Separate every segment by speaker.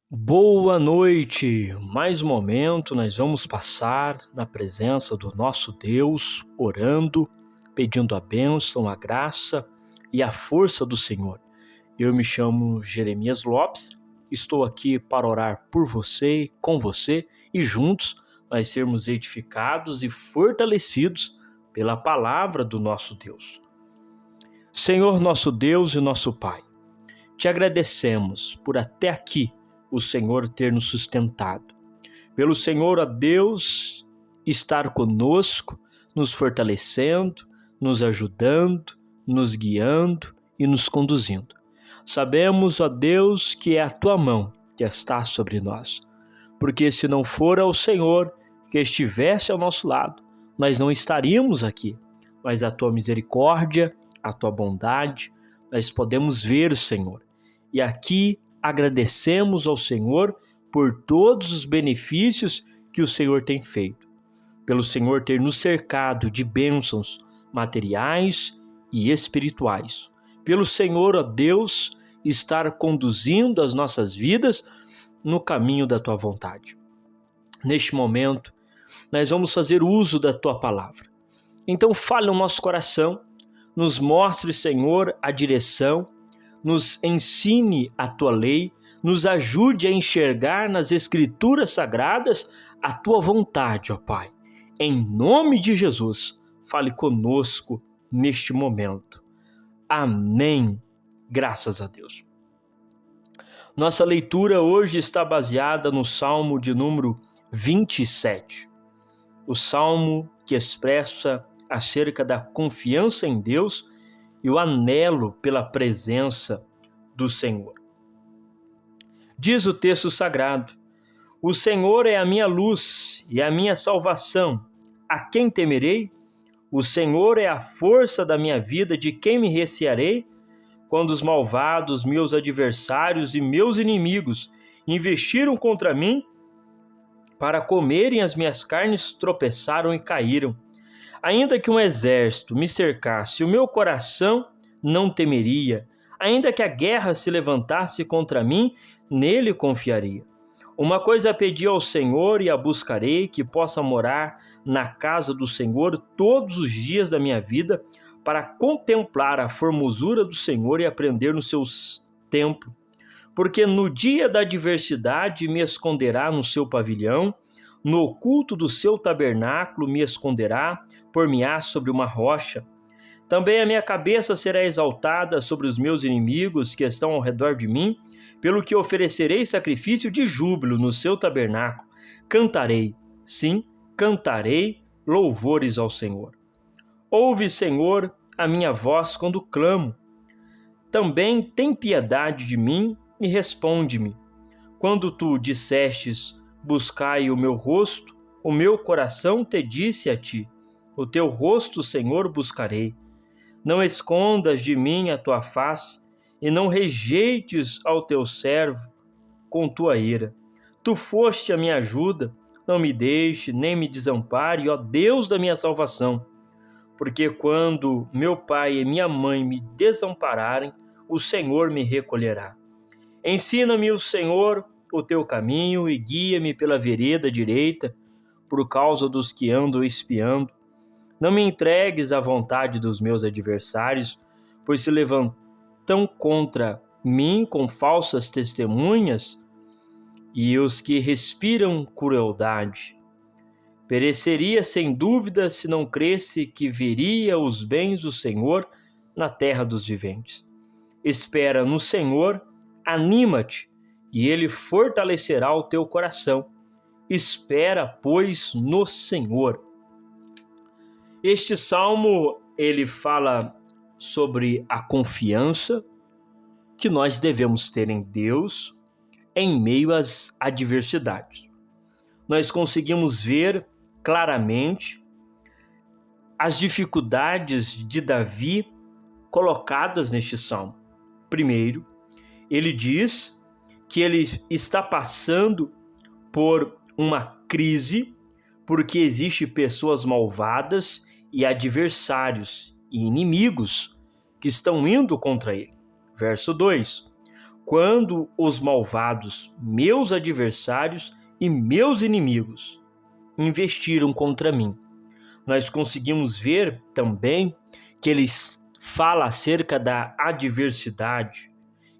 Speaker 1: Boa noite! Mais um momento nós vamos passar na presença do nosso Deus, orando, pedindo a bênção, a graça e a força do Senhor. Eu me chamo Jeremias Lopes, estou aqui para orar por você, com você e juntos nós sermos edificados e fortalecidos pela palavra do nosso Deus. Senhor nosso Deus e nosso Pai, te agradecemos por até aqui o Senhor ter nos sustentado. Pelo Senhor, ó Deus, estar conosco, nos fortalecendo, nos ajudando, nos guiando e nos conduzindo. Sabemos, ó Deus, que é a Tua mão que está sobre nós. Porque se não for ao Senhor que estivesse ao nosso lado, nós não estaríamos aqui. Mas a Tua misericórdia, a Tua bondade, nós podemos ver, Senhor. E aqui agradecemos ao Senhor por todos os benefícios que o Senhor tem feito, pelo Senhor ter nos cercado de bênçãos materiais e espirituais, pelo Senhor, ó Deus, estar conduzindo as nossas vidas no caminho da Tua vontade. Neste momento, nós vamos fazer uso da Tua palavra. Então fale no nosso coração, nos mostre, Senhor, a direção, nos ensine a Tua lei, nos ajude a enxergar nas Escrituras Sagradas a Tua vontade, ó Pai. Em nome de Jesus, fale conosco neste momento. Amém. Graças a Deus. Nossa leitura hoje está baseada no Salmo de número 27. O Salmo que expressa acerca da confiança em Deus e o anelo pela presença do Senhor. Diz o texto sagrado: o Senhor é a minha luz e a minha salvação. A quem temerei? O Senhor é a força da minha vida, de quem me recearei? Quando os malvados, meus adversários e meus inimigos investiram contra mim, para comerem as minhas carnes, tropeçaram e caíram. Ainda que um exército me cercasse, o meu coração não temeria. Ainda que a guerra se levantasse contra mim, nele confiaria. Uma coisa pedi ao Senhor e a buscarei, que possa morar na casa do Senhor todos os dias da minha vida, para contemplar a formosura do Senhor e aprender no seu templo. Porque no dia da adversidade me esconderá no seu pavilhão, no oculto do seu tabernáculo me esconderá, por-me-á sobre uma rocha. Também a minha cabeça será exaltada sobre os meus inimigos que estão ao redor de mim, pelo que oferecerei sacrifício de júbilo no seu tabernáculo. Cantarei, sim, cantarei louvores ao Senhor. Ouve, Senhor, a minha voz quando clamo. Também tem piedade de mim e responde-me. Quando tu dissestes, buscai o meu rosto, o meu coração te disse a ti, o teu rosto, Senhor, buscarei. Não escondas de mim a tua face, e não rejeites ao teu servo com tua ira. Tu foste a minha ajuda, não me deixe, nem me desampare, ó Deus da minha salvação. Porque quando meu pai e minha mãe me desampararem, o Senhor me recolherá. Ensina-me, o Senhor, o teu caminho e guia-me pela vereda direita, por causa dos que andam espiando. Não me entregues à vontade dos meus adversários, pois se levantam contra mim com falsas testemunhas e os que respiram crueldade. Pereceria sem dúvida se não cresse que veria os bens do Senhor na terra dos viventes. Espera no Senhor, anima-te, e Ele fortalecerá o teu coração. Espera, pois, no Senhor. Este salmo, ele fala sobre a confiança que nós devemos ter em Deus em meio às adversidades. Nós conseguimos ver claramente as dificuldades de Davi colocadas neste salmo. Primeiro, ele diz que ele está passando por uma crise porque existem pessoas malvadas e adversários e inimigos que estão indo contra ele. Verso 2. quando os malvados, meus adversários e meus inimigos, investiram contra mim. Nós conseguimos ver também que ele fala acerca da adversidade,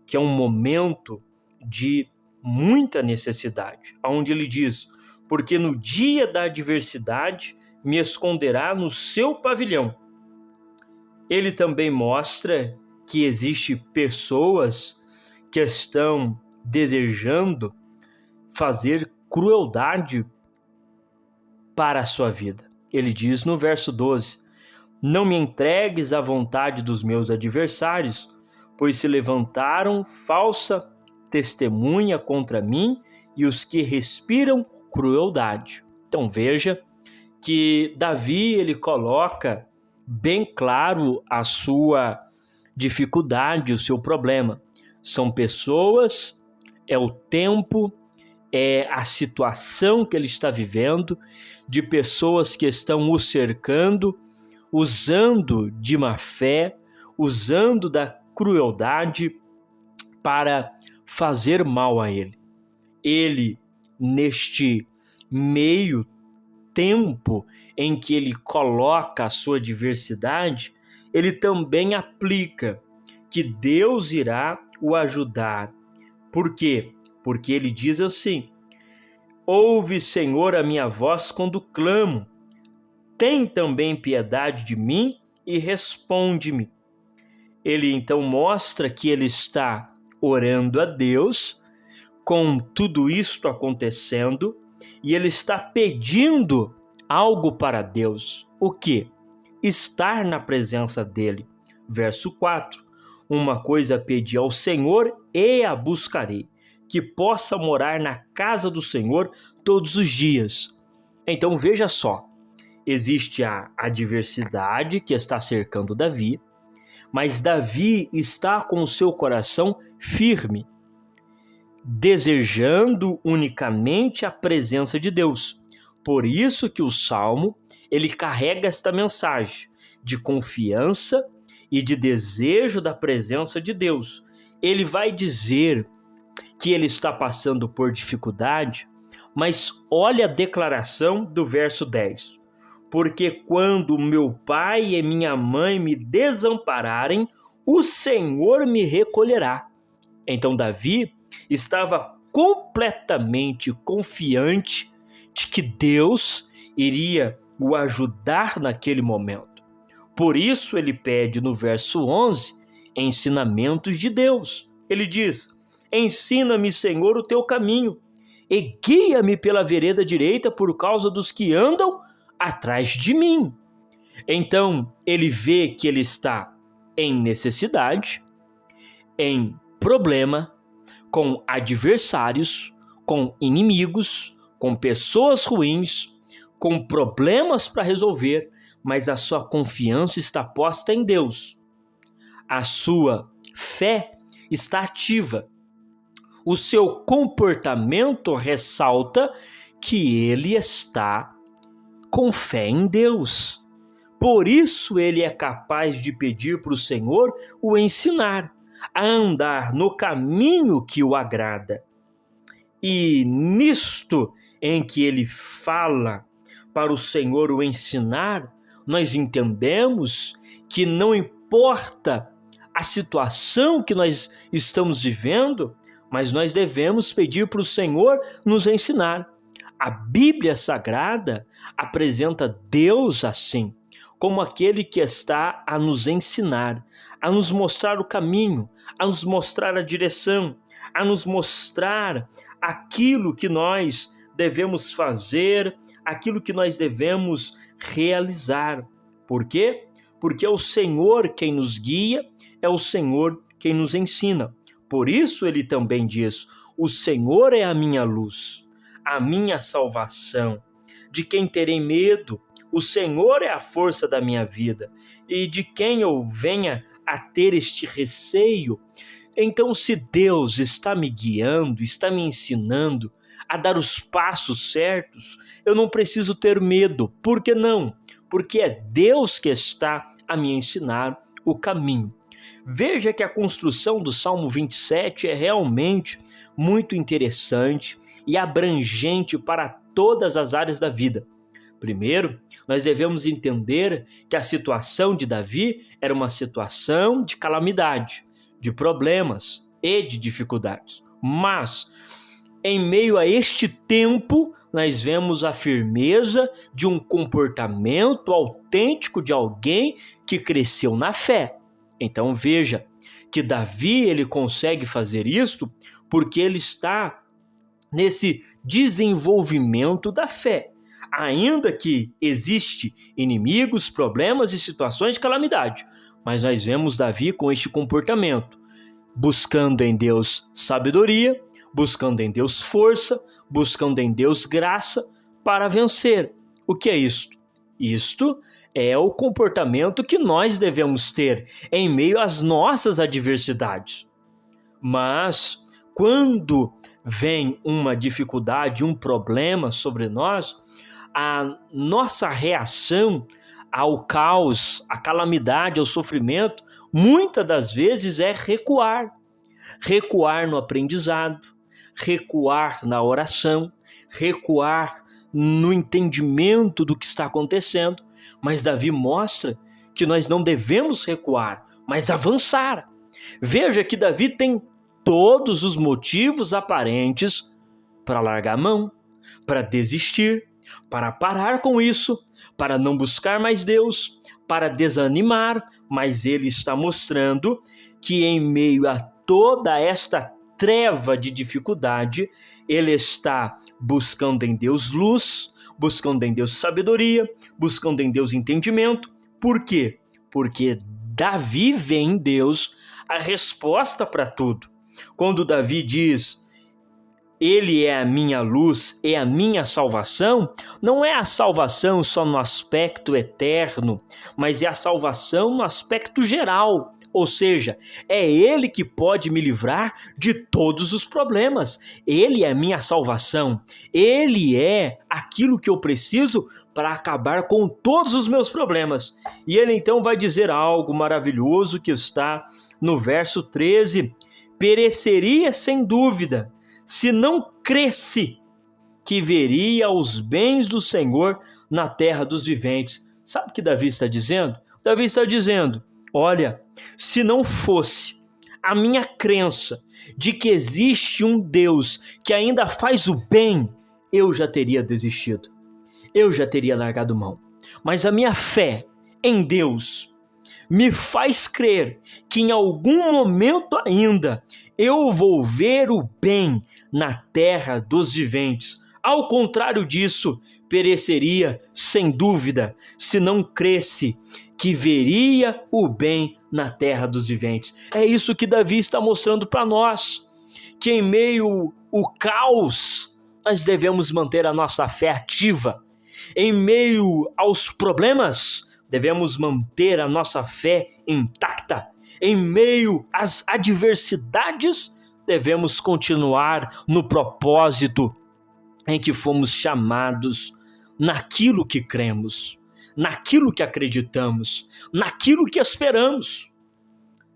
Speaker 1: que é um momento de muita necessidade, onde ele diz: porque no dia da adversidade me esconderá no seu pavilhão. Ele também mostra que existe pessoas que estão desejando fazer crueldade para a sua vida. Ele diz no verso 12: não me entregues à vontade dos meus adversários, pois se levantaram falsa testemunha contra mim e os que respiram crueldade. Então veja que Davi, ele coloca bem claro a sua dificuldade, o seu problema. São pessoas, é o tempo, é a situação que ele está vivendo, de pessoas que estão o cercando, usando de má fé, usando da crueldade para fazer mal a ele. Ele, neste meio tempo em que ele coloca a sua adversidade, ele também aplica que Deus irá o ajudar. Por quê? Porque ele diz assim: ouve, Senhor, a minha voz quando clamo, tem também piedade de mim e responde-me. Ele então mostra que ele está orando a Deus, com tudo isto acontecendo, e ele está pedindo algo para Deus. O quê? Estar na presença dele. Verso 4. Uma coisa pedi ao Senhor e a buscarei, que possa morar na casa do Senhor todos os dias. Então veja só, existe a adversidade que está cercando Davi, mas Davi está com o seu coração firme, desejando unicamente a presença de Deus. Por isso que o Salmo, ele carrega esta mensagem de confiança e de desejo da presença de Deus. Ele vai dizer que ele está passando por dificuldade, mas olha a declaração do verso 10. Porque quando meu pai e minha mãe me desampararem, o Senhor me recolherá. Então Davi estava completamente confiante de que Deus iria o ajudar naquele momento. Por isso ele pede no verso 11 ensinamentos de Deus. Ele diz: ensina-me, Senhor, o teu caminho e guia-me pela vereda direita por causa dos que andam atrás de mim. Então ele vê que ele está em necessidade, em problema, com adversários, com inimigos, com pessoas ruins, com problemas para resolver, mas a sua confiança está posta em Deus. A sua fé está ativa. O seu comportamento ressalta que ele está com fé em Deus. Por isso ele é capaz de pedir para o Senhor o ensinar a andar no caminho que o agrada. E nisto em que ele fala para o Senhor o ensinar, nós entendemos que não importa a situação que nós estamos vivendo, mas nós devemos pedir para o Senhor nos ensinar. A Bíblia Sagrada apresenta Deus assim, como aquele que está a nos ensinar, a nos mostrar o caminho, a nos mostrar a direção, a nos mostrar aquilo que nós devemos fazer, aquilo que nós devemos realizar. Por quê? Porque é o Senhor quem nos guia, é o Senhor quem nos ensina. Por isso ele também diz: o Senhor é a minha luz, a minha salvação. De quem terei medo? O Senhor é a força da minha vida. E de quem eu venha a ter este receio? Então, se Deus está me guiando, está me ensinando a dar os passos certos, eu não preciso ter medo. Por que não? Porque é Deus que está a me ensinar o caminho. Veja que a construção do Salmo 27 é realmente muito interessante e abrangente para todas as áreas da vida. Primeiro, nós devemos entender que a situação de Davi era uma situação de calamidade, de problemas e de dificuldades. Mas, em meio a este tempo, nós vemos a firmeza de um comportamento autêntico de alguém que cresceu na fé. Então veja que Davi ele consegue fazer isso porque ele está nesse desenvolvimento da fé. Ainda que existe inimigos, problemas e situações de calamidade, mas nós vemos Davi com este comportamento, buscando em Deus sabedoria, buscando em Deus força, buscando em Deus graça para vencer. O que é isto? Isto é o comportamento que nós devemos ter em meio às nossas adversidades. Mas quando vem uma dificuldade, um problema sobre nós, a nossa reação ao caos, à calamidade, ao sofrimento, muitas das vezes é recuar. Recuar no aprendizado, recuar na oração, recuar no entendimento do que está acontecendo. Mas Davi mostra que nós não devemos recuar, mas avançar. Veja que Davi tem todos os motivos aparentes para largar a mão, para desistir, para parar com isso, para não buscar mais Deus, para desanimar, mas ele está mostrando que em meio a toda esta treva de dificuldade, ele está buscando em Deus luz, buscando em Deus sabedoria, buscando em Deus entendimento. Por quê? Porque Davi vê em Deus a resposta para tudo. Quando Davi diz, ele é a minha luz, é a minha salvação, não é a salvação só no aspecto eterno, mas é a salvação no aspecto geral. Ou seja, é Ele que pode me livrar de todos os problemas. Ele é a minha salvação. Ele é aquilo que eu preciso para acabar com todos os meus problemas. E ele então vai dizer algo maravilhoso que está no verso 13. Pereceria sem dúvida, se não cresce que veria os bens do Senhor na terra dos viventes. Sabe o que Davi está dizendo? Davi está dizendo, olha, se não fosse a minha crença de que existe um Deus que ainda faz o bem, eu já teria desistido, eu já teria largado mão. Mas a minha fé em Deus me faz crer que em algum momento ainda eu vou ver o bem na terra dos viventes. Ao contrário disso, pereceria sem dúvida se não cresce que veria o bem na terra dos viventes. É isso que Davi está mostrando para nós, que em meio ao caos, nós devemos manter a nossa fé ativa. Em meio aos problemas, devemos manter a nossa fé intacta. Em meio às adversidades, devemos continuar no propósito em que fomos chamados, naquilo que cremos, naquilo que acreditamos, naquilo que esperamos.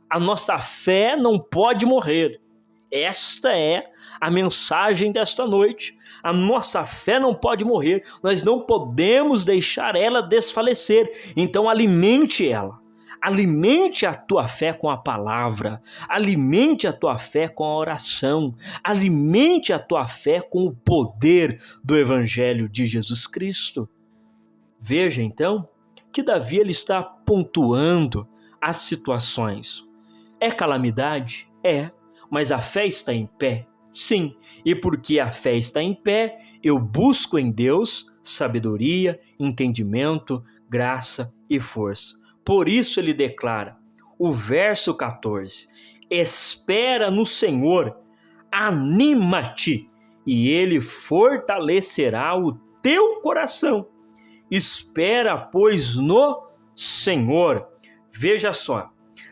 Speaker 1: A nossa fé não pode morrer. Esta é a mensagem desta noite. A nossa fé não pode morrer. Nós não podemos deixar ela desfalecer. Então alimente ela. Alimente a tua fé com a palavra. Alimente a tua fé com a oração. Alimente a tua fé com o poder do Evangelho de Jesus Cristo. Veja então que Davi ele está pontuando as situações. É calamidade? É. Mas a fé está em pé? Sim. E porque a fé está em pé, eu busco em Deus sabedoria, entendimento, graça e força. Por isso ele declara, o verso 14, espera no Senhor, anima-te, e ele fortalecerá o teu coração. Espera, pois, no Senhor. Veja só,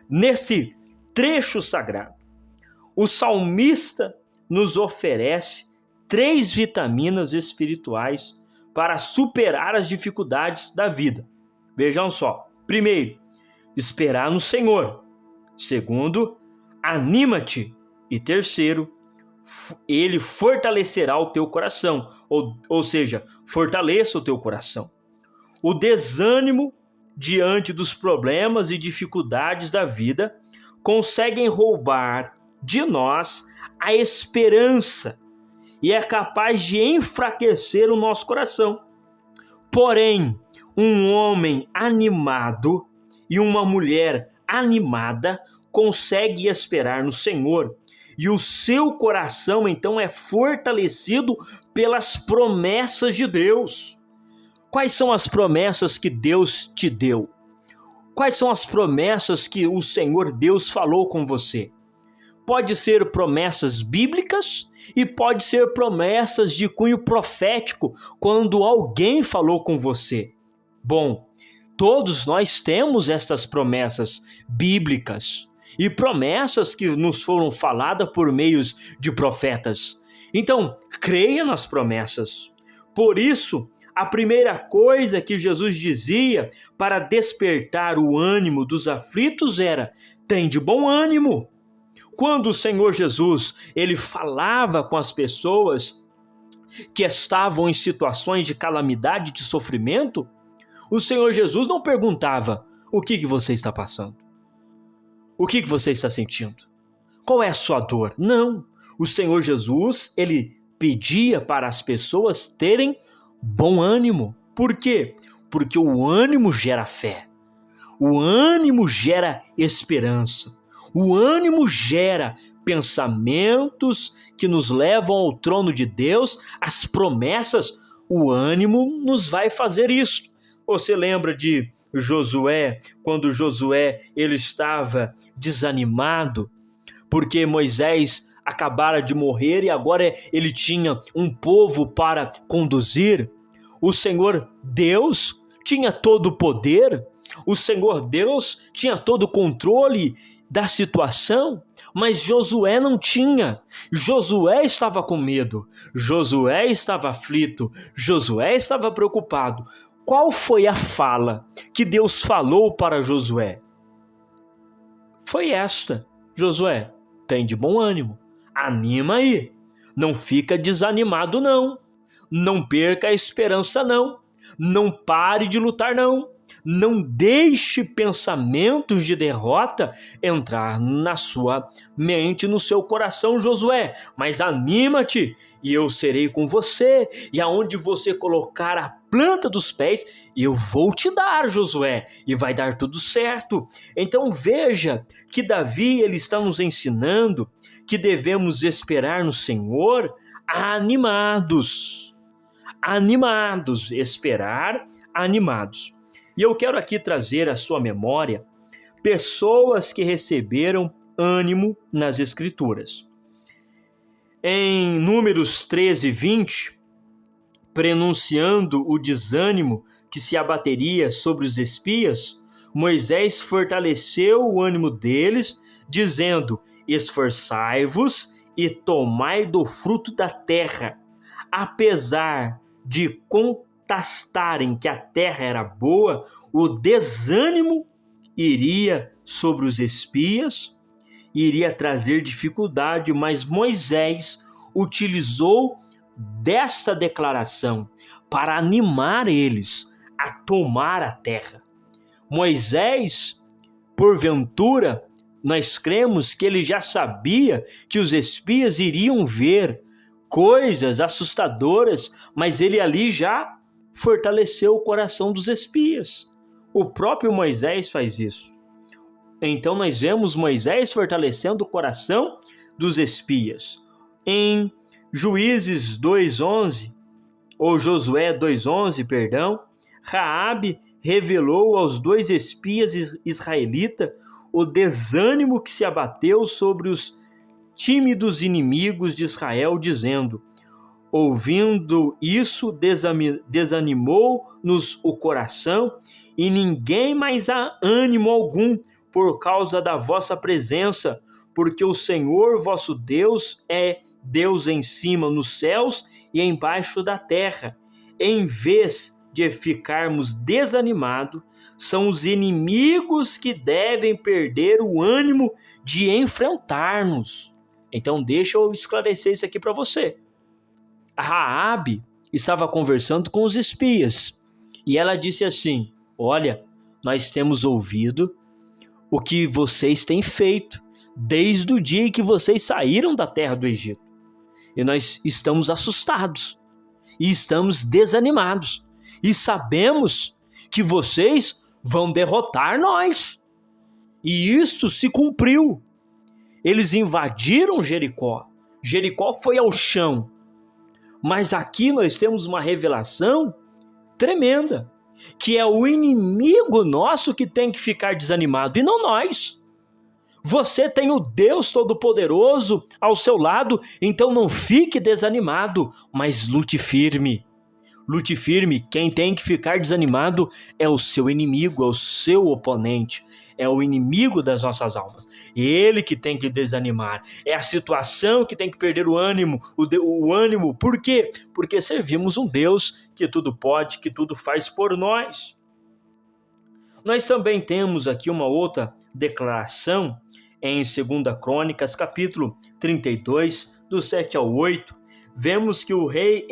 Speaker 1: nesse trecho sagrado, o salmista nos oferece 3 vitaminas espirituais para superar as dificuldades da vida. Vejam só. Primeiro, esperar no Senhor. Segundo, anima-te. E terceiro, ele fortalecerá o teu coração, ou seja, fortaleça o teu coração. O desânimo diante dos problemas e dificuldades da vida conseguem roubar de nós a esperança e é capaz de enfraquecer o nosso coração. Porém, um homem animado e uma mulher animada consegue esperar no Senhor, e o seu coração então é fortalecido pelas promessas de Deus. Quais são as promessas que Deus te deu? Quais são as promessas que o Senhor Deus falou com você? Pode ser promessas bíblicas e pode ser promessas de cunho profético, quando alguém falou com você. Bom, todos nós temos estas promessas bíblicas e promessas que nos foram faladas por meios de profetas. Então, creia nas promessas. Por isso, a primeira coisa que Jesus dizia para despertar o ânimo dos aflitos era: tem de bom ânimo. Quando o Senhor Jesus, ele falava com as pessoas que estavam em situações de calamidade, de sofrimento, o Senhor Jesus não perguntava: o que você está passando? O que você está sentindo? Qual é a sua dor? Não. O Senhor Jesus, ele pedia para as pessoas terem bom ânimo. Por quê? Porque o ânimo gera fé. O ânimo gera esperança. O ânimo gera pensamentos que nos levam ao trono de Deus, as promessas. O ânimo nos vai fazer isso. Você lembra de Josué, quando Josué ele estava desanimado, porque Moisés acabara de morrer e agora ele tinha um povo para conduzir? O Senhor Deus tinha todo o poder, o Senhor Deus tinha todo o controle da situação, mas Josué não tinha. Josué estava com medo, Josué estava aflito, Josué estava preocupado. Qual foi a fala que Deus falou para Josué? Foi esta: Josué, tem de bom ânimo, anima aí, não fica desanimado não, não perca a esperança não, não pare de lutar não deixe pensamentos de derrota entrar na sua mente, no seu coração, Josué, mas anima-te e eu serei com você, e aonde você colocar a planta dos pés, eu vou te dar, Josué, e vai dar tudo certo. Então veja que Davi ele está nos ensinando que devemos esperar no Senhor animados, esperar animados. E eu quero aqui trazer à sua memória pessoas que receberam ânimo nas Escrituras. Em Números 13, 20, prenunciando o desânimo que se abateria sobre os espias, Moisés fortaleceu o ânimo deles, dizendo: esforçai-vos e tomai do fruto da terra, apesar de constatarem que a terra era boa, o desânimo iria sobre os espias, iria trazer dificuldade, mas Moisés utilizou desta declaração para animar eles a tomar a terra. Moisés, porventura, nós cremos que ele já sabia que os espias iriam ver coisas assustadoras, mas ele ali já fortaleceu o coração dos espias. O próprio Moisés faz isso. Então nós vemos Moisés fortalecendo o coração dos espias. Em Juízes 2:11, ou Josué 2:11, perdão, Raabe revelou aos 2 espias israelitas o desânimo que se abateu sobre os tímidos inimigos de Israel, dizendo: ouvindo isso, desanimou-nos o coração, e ninguém mais há ânimo algum por causa da vossa presença, porque o Senhor vosso Deus é Deus em cima nos céus e embaixo da terra. Em vez de ficarmos desanimados são os inimigos que devem perder o ânimo de enfrentar-nos. Então deixa eu esclarecer isso aqui para você. A Raabe estava conversando com os espias e ela disse assim: olha, nós temos ouvido o que vocês têm feito desde o dia que vocês saíram da terra do Egito. E nós estamos assustados e estamos desanimados e sabemos que vocês vão derrotar nós. E isto se cumpriu. Eles invadiram Jericó. Jericó foi ao chão. Mas aqui nós temos uma revelação tremenda, que é o inimigo nosso que tem que ficar desanimado e não nós. Você tem o Deus Todo-Poderoso ao seu lado, então não fique desanimado, mas lute firme. Lute firme, quem tem que ficar desanimado é o seu inimigo, é o seu oponente, é o inimigo das nossas almas. Ele que tem que desanimar, é a situação que tem que perder o ânimo, o ânimo. Por quê? Porque servimos um Deus que tudo pode, que tudo faz por nós. Nós também temos aqui uma outra declaração em 2 Crônicas, capítulo 32, do 7 ao 8. Vemos que o rei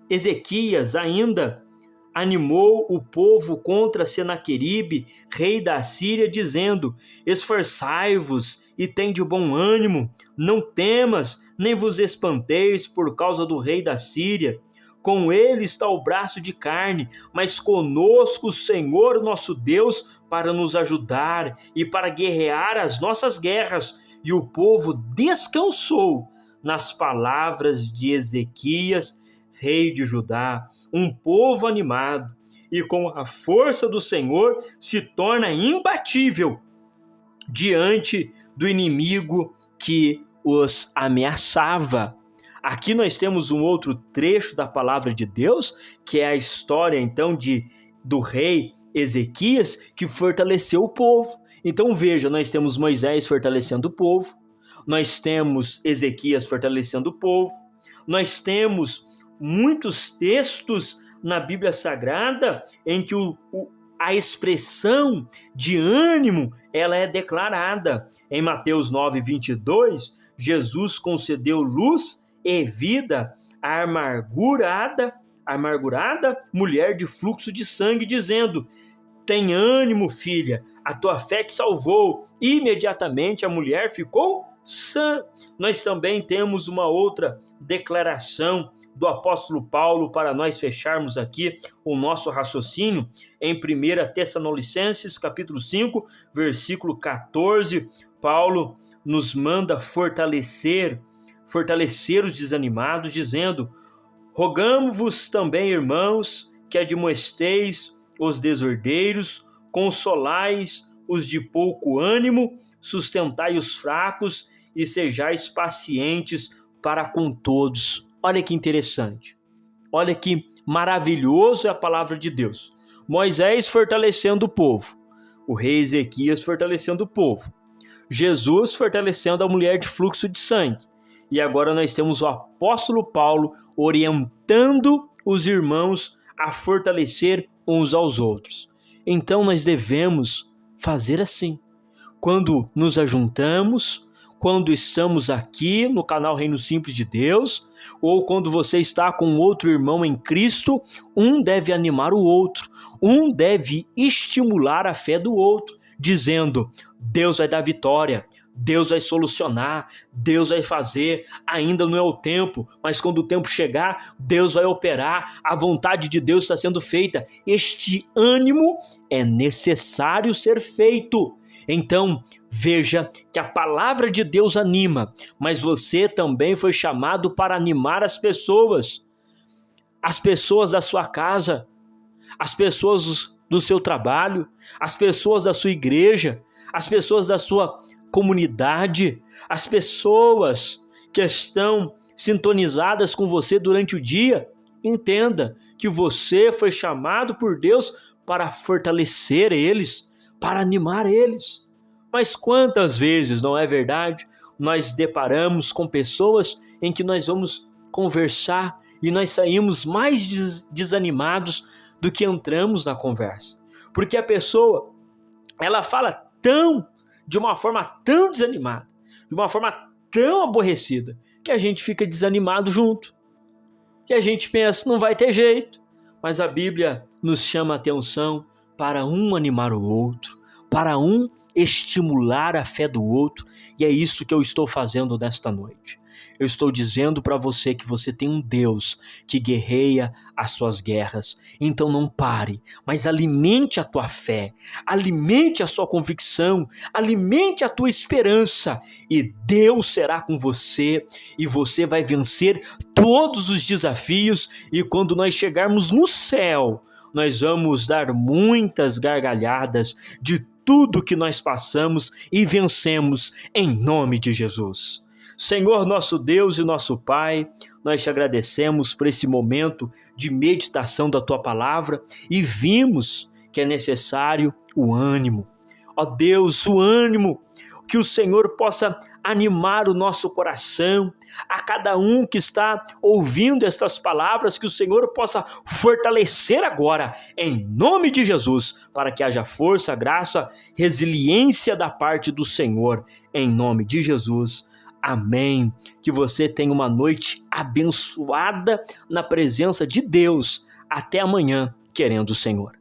Speaker 1: Ezequias ainda animou o povo contra Senaqueribe, rei da Síria, dizendo: esforçai-vos e tende bom ânimo, não temas, nem vos espanteis por causa do rei da Síria. Com ele está o braço de carne, mas conosco o Senhor nosso Deus para nos ajudar e para guerrear as nossas guerras. E o povo descansou nas palavras de Ezequias, rei de Judá. Um povo animado e com a força do Senhor se torna imbatível diante do inimigo que os ameaçava. Aqui nós temos um outro trecho da palavra de Deus, que é a história então do rei Ezequias, que fortaleceu o povo. Então veja, nós temos Moisés fortalecendo o povo, nós temos Ezequias fortalecendo o povo, nós temos muitos textos na Bíblia Sagrada em que a expressão de ânimo ela é declarada. Em Mateus 9, 22, Jesus concedeu luz e vida à amargurada mulher de fluxo de sangue, dizendo: tem ânimo, filha, a tua fé te salvou. Imediatamente a mulher ficou sã. Nós também temos uma outra declaração do apóstolo Paulo para nós fecharmos aqui o nosso raciocínio em 1 Tessalonicenses capítulo 5, versículo 14. Paulo nos manda fortalecer os desanimados, dizendo: rogamo-vos também, irmãos, que admoesteis os desordeiros, consolais os de pouco ânimo, sustentai os fracos e sejais pacientes para com todos. Olha que interessante, olha que maravilhoso é a palavra de Deus. Moisés fortalecendo o povo, o rei Ezequias fortalecendo o povo, Jesus fortalecendo a mulher de fluxo de sangue. E agora nós temos o apóstolo Paulo orientando os irmãos a fortalecer uns aos outros. Então nós devemos fazer assim. Quando nos ajuntamos, quando estamos aqui no canal Reino Simples de Deus, ou quando você está com outro irmão em Cristo, um deve animar o outro, um deve estimular a fé do outro, dizendo: Deus vai dar vitória, Deus vai solucionar, Deus vai fazer, ainda não é o tempo, mas quando o tempo chegar, Deus vai operar, a vontade de Deus está sendo feita. Este ânimo é necessário ser feito. Então, veja que a palavra de Deus anima, mas você também foi chamado para animar as pessoas da sua casa, as pessoas do seu trabalho, as pessoas da sua igreja, as pessoas da sua comunidade, as pessoas que estão sintonizadas com você durante o dia. Entenda que você foi chamado por Deus para fortalecer eles, para animar eles. Mas quantas vezes, não é verdade, nós deparamos com pessoas em que nós vamos conversar e nós saímos mais desanimados do que entramos na conversa. Porque a pessoa, ela fala de uma forma tão desanimada, de uma forma tão aborrecida, que a gente fica desanimado junto. Que a gente pensa, não vai ter jeito. Mas a Bíblia nos chama a atenção para um animar o outro, para um estimular a fé do outro, e é isso que eu estou fazendo nesta noite. Eu estou dizendo para você que você tem um Deus que guerreia as suas guerras. Então não pare, mas alimente a tua fé, alimente a sua convicção, alimente a tua esperança, e Deus será com você, e você vai vencer todos os desafios, e quando nós chegarmos no céu, nós vamos dar muitas gargalhadas de tudo que nós passamos e vencemos em nome de Jesus. Senhor, nosso Deus e nosso Pai, nós te agradecemos por esse momento de meditação da Tua Palavra e vimos que é necessário o ânimo. Ó Deus, o ânimo, que o Senhor possa animar o nosso coração, a cada um que está ouvindo estas palavras, que o Senhor possa fortalecer agora, em nome de Jesus, para que haja força, graça, resiliência da parte do Senhor, em nome de Jesus. Amém. Que você tenha uma noite abençoada na presença de Deus. Até amanhã, querendo o Senhor.